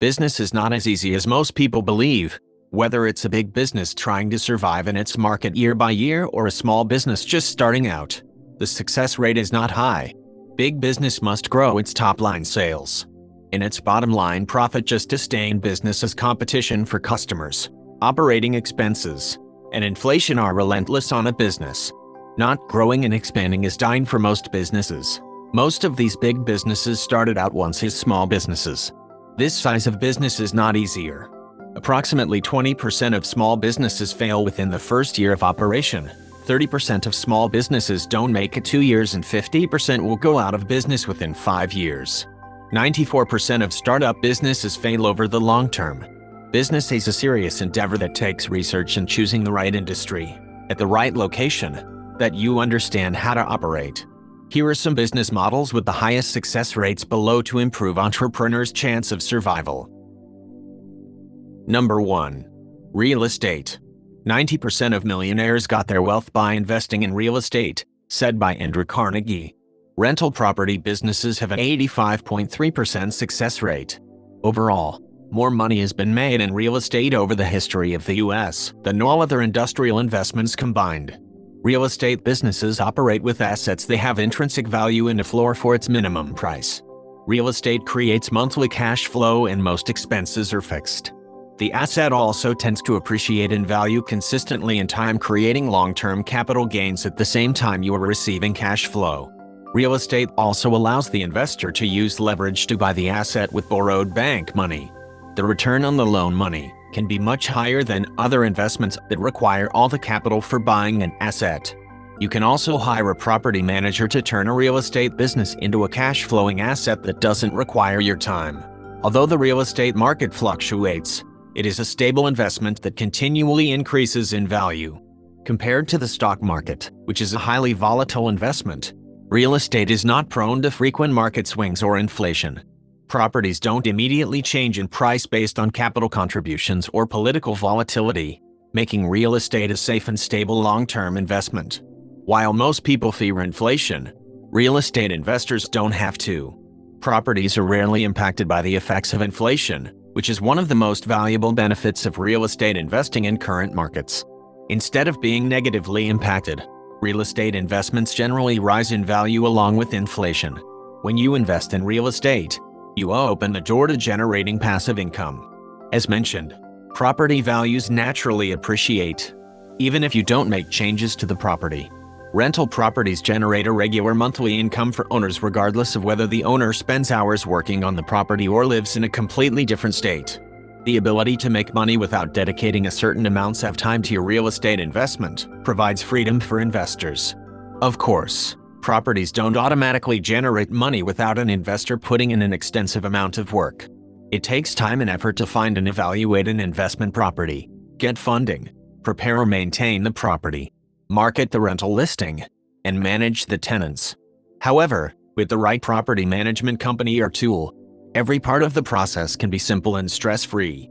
Business is not as easy as most people believe. Whether it's a big business trying to survive in its market year by year or a small business just starting out, the success rate is not high. Big business must grow its top-line sales and its bottom-line profit just to stay in business, as competition for customers, operating expenses, and inflation are relentless on a business. Not growing and expanding is dying for most businesses. Most of these big businesses started out once as small businesses. This size of business is not easier. Approximately 20% of small businesses fail within the first year of operation. 30% of small businesses don't make it 2 years, and 50% will go out of business within 5 years. 94% of startup businesses fail over the long term. Business is a serious endeavor that takes research and choosing the right industry, at the right location, that you understand how to operate. Here are some business models with the highest success rates below to improve entrepreneurs' chance of survival. Number 1. Real estate. 90% of millionaires got their wealth by investing in real estate, said by Andrew Carnegie. Rental property businesses have an 85.3% success rate. Overall, more money has been made in real estate over the history of the U.S. than all other industrial investments combined. Real estate businesses operate with assets. They have intrinsic value and a floor for its minimum price. Real estate creates monthly cash flow and most expenses are fixed. The asset also tends to appreciate in value consistently in time, creating long-term capital gains at the same time you are receiving cash flow. Real estate also allows the investor to use leverage to buy the asset with borrowed bank money. The return on the loan money can be much higher than other investments that require all the capital for buying an asset. You can also hire a property manager to turn a real estate business into a cash-flowing asset that doesn't require your time. Although the real estate market fluctuates, it is a stable investment that continually increases in value. Compared to the stock market, which is a highly volatile investment, real estate is not prone to frequent market swings or inflation. Properties don't immediately change in price based on capital contributions or political volatility, making real estate a safe and stable long-term investment. While most people fear inflation, real estate investors don't have to. Properties are rarely impacted by the effects of inflation, which is one of the most valuable benefits of real estate investing in current markets. Instead of being negatively impacted, real estate investments generally rise in value along with inflation. When you invest in real estate, you open the door to generating passive income. As mentioned, property values naturally appreciate, even if you don't make changes to the property. Rental properties generate a regular monthly income for owners regardless of whether the owner spends hours working on the property or lives in a completely different state. The ability to make money without dedicating a certain amount of time to your real estate investment provides freedom for investors. Of course, properties don't automatically generate money without an investor putting in an extensive amount of work. It takes time and effort to find and evaluate an investment property, get funding, prepare or maintain the property, market the rental listing, and manage the tenants. However, with the right property management company or tool, every part of the process can be simple and stress-free.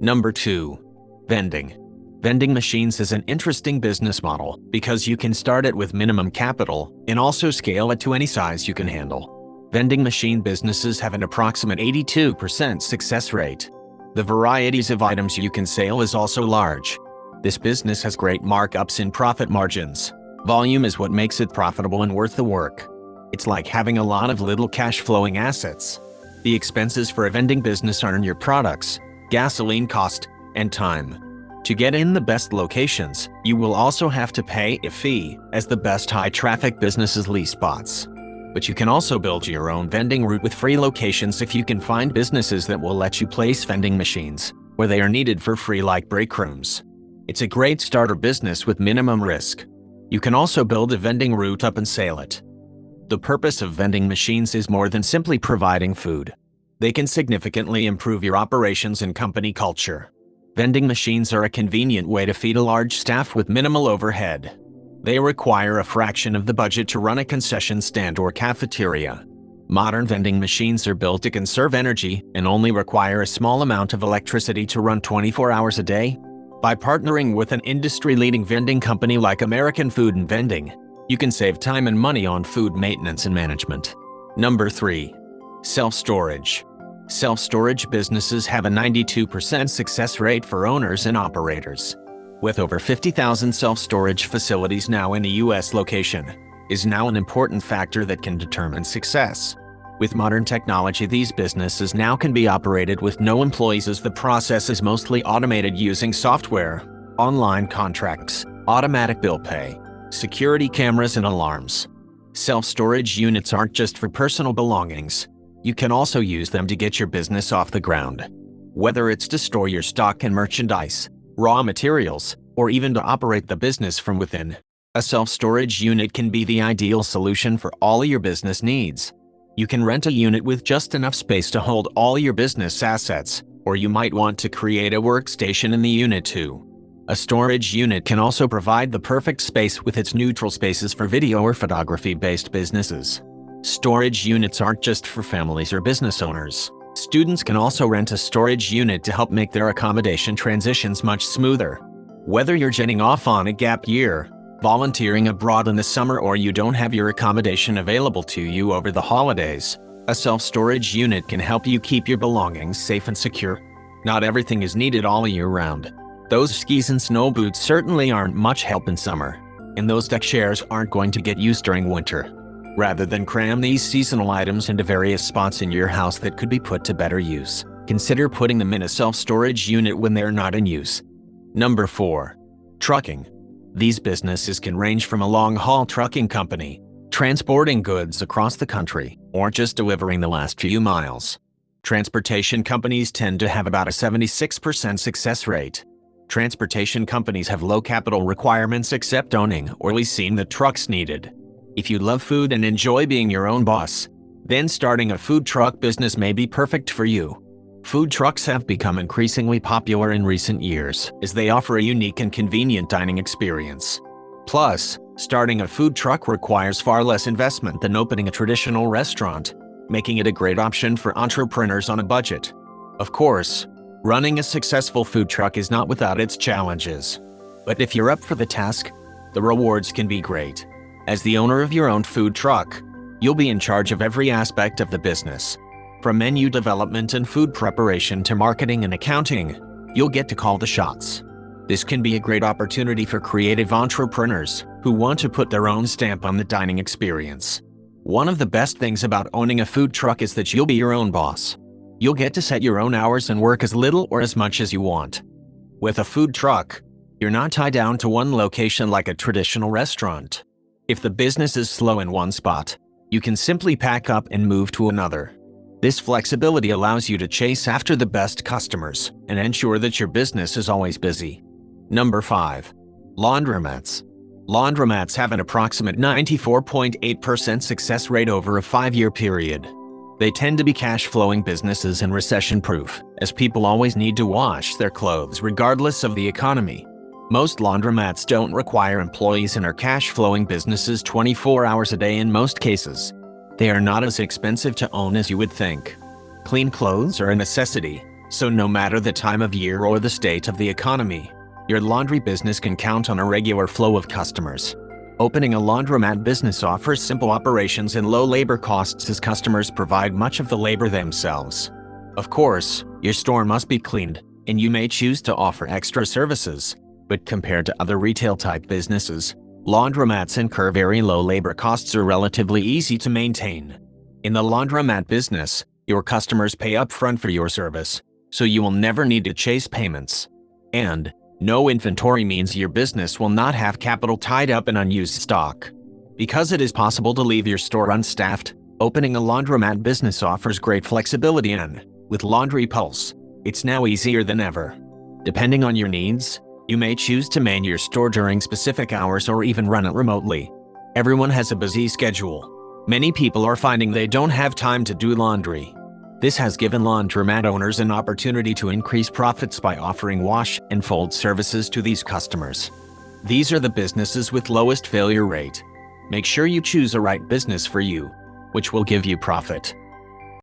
Number 2. Vending. Vending machines is an interesting business model because you can start it with minimum capital and also scale it to any size you can handle. Vending machine businesses have an approximate 82% success rate. The varieties of items you can sell is also large. This business has great markups in profit margins. Volume is what makes it profitable and worth the work. It's like having a lot of little cash-flowing assets. The expenses for a vending business are in your products, gasoline cost, and time. To get in the best locations, you will also have to pay a fee, as the best high-traffic businesses lease spots. But you can also build your own vending route with free locations if you can find businesses that will let you place vending machines where they are needed for free, like break rooms. It's a great starter business with minimum risk. You can also build a vending route up and sell it. The purpose of vending machines is more than simply providing food. They can significantly improve your operations and company culture. Vending machines are a convenient way to feed a large staff with minimal overhead. They require a fraction of the budget to run a concession stand or cafeteria. Modern vending machines are built to conserve energy and only require a small amount of electricity to run 24 hours a day. By partnering with an industry-leading vending company like American Food and Vending, you can save time and money on food maintenance and management. Number 3. Self-storage. Self-storage businesses have a 92% success rate for owners and operators. With over 50,000 self-storage facilities now in the U.S., location is now an important factor that can determine success. With modern technology, these businesses now can be operated with no employees, as the process is mostly automated using software, online contracts, automatic bill pay, security cameras, and alarms. Self-storage units aren't just for personal belongings. You can also use them to get your business off the ground. Whether it's to store your stock and merchandise, raw materials, or even to operate the business from within, a self-storage unit can be the ideal solution for all your business needs. You can rent a unit with just enough space to hold all your business assets, or you might want to create a workstation in the unit too. A storage unit can also provide the perfect space with its neutral spaces for video or photography-based businesses. Storage units aren't just for families or business owners. Students can also rent a storage unit to help make their accommodation transitions much smoother. Whether you're jetting off on a gap year, volunteering abroad in the summer, or you don't have your accommodation available to you over the holidays, a self-storage unit can help you keep your belongings safe and secure. Not everything is needed all year round. Those skis and snow boots certainly aren't much help in summer, and those deck chairs aren't going to get used during winter. Rather than cram these seasonal items into various spots in your house that could be put to better use, consider putting them in a self-storage unit when they're not in use. Number 4. Trucking. These businesses can range from a long-haul trucking company, transporting goods across the country, or just delivering the last few miles. Transportation companies tend to have about a 76% success rate. Transportation companies have low capital requirements except owning or leasing the trucks needed. If you love food and enjoy being your own boss, then starting a food truck business may be perfect for you. Food trucks have become increasingly popular in recent years, as they offer a unique and convenient dining experience. Plus, starting a food truck requires far less investment than opening a traditional restaurant, making it a great option for entrepreneurs on a budget. Of course, running a successful food truck is not without its challenges. But if you're up for the task, the rewards can be great. As the owner of your own food truck, you'll be in charge of every aspect of the business. From menu development and food preparation to marketing and accounting, you'll get to call the shots. This can be a great opportunity for creative entrepreneurs who want to put their own stamp on the dining experience. One of the best things about owning a food truck is that you'll be your own boss. You'll get to set your own hours and work as little or as much as you want. With a food truck, you're not tied down to one location like a traditional restaurant. If the business is slow in one spot, you can simply pack up and move to another. This flexibility allows you to chase after the best customers and ensure that your business is always busy. Number 5. Laundromats. Laundromats have an approximate 94.8% success rate over a 5-year period. They tend to be cash-flowing businesses and recession-proof, as people always need to wash their clothes regardless of the economy. Most laundromats don't require employees and are cash-flowing businesses 24 hours a day in most cases. They are not as expensive to own as you would think. Clean clothes are a necessity, so no matter the time of year or the state of the economy, your laundry business can count on a regular flow of customers. Opening a laundromat business offers simple operations and low labor costs, as customers provide much of the labor themselves. Of course, your store must be cleaned, and you may choose to offer extra services, but compared to other retail-type businesses, laundromats incur very low labor costs are relatively easy to maintain. In the laundromat business, your customers pay upfront for your service, so you will never need to chase payments. And no inventory means your business will not have capital tied up in unused stock. Because it is possible to leave your store unstaffed, opening a laundromat business offers great flexibility, and with Laundry Pulse, it's now easier than ever. Depending on your needs, you may choose to man your store during specific hours or even run it remotely. Everyone has a busy schedule. Many people are finding they don't have time to do laundry. This has given laundromat owners an opportunity to increase profits by offering wash and fold services to these customers. These are the businesses with lowest failure rate. Make sure you choose a right business for you, which will give you profit.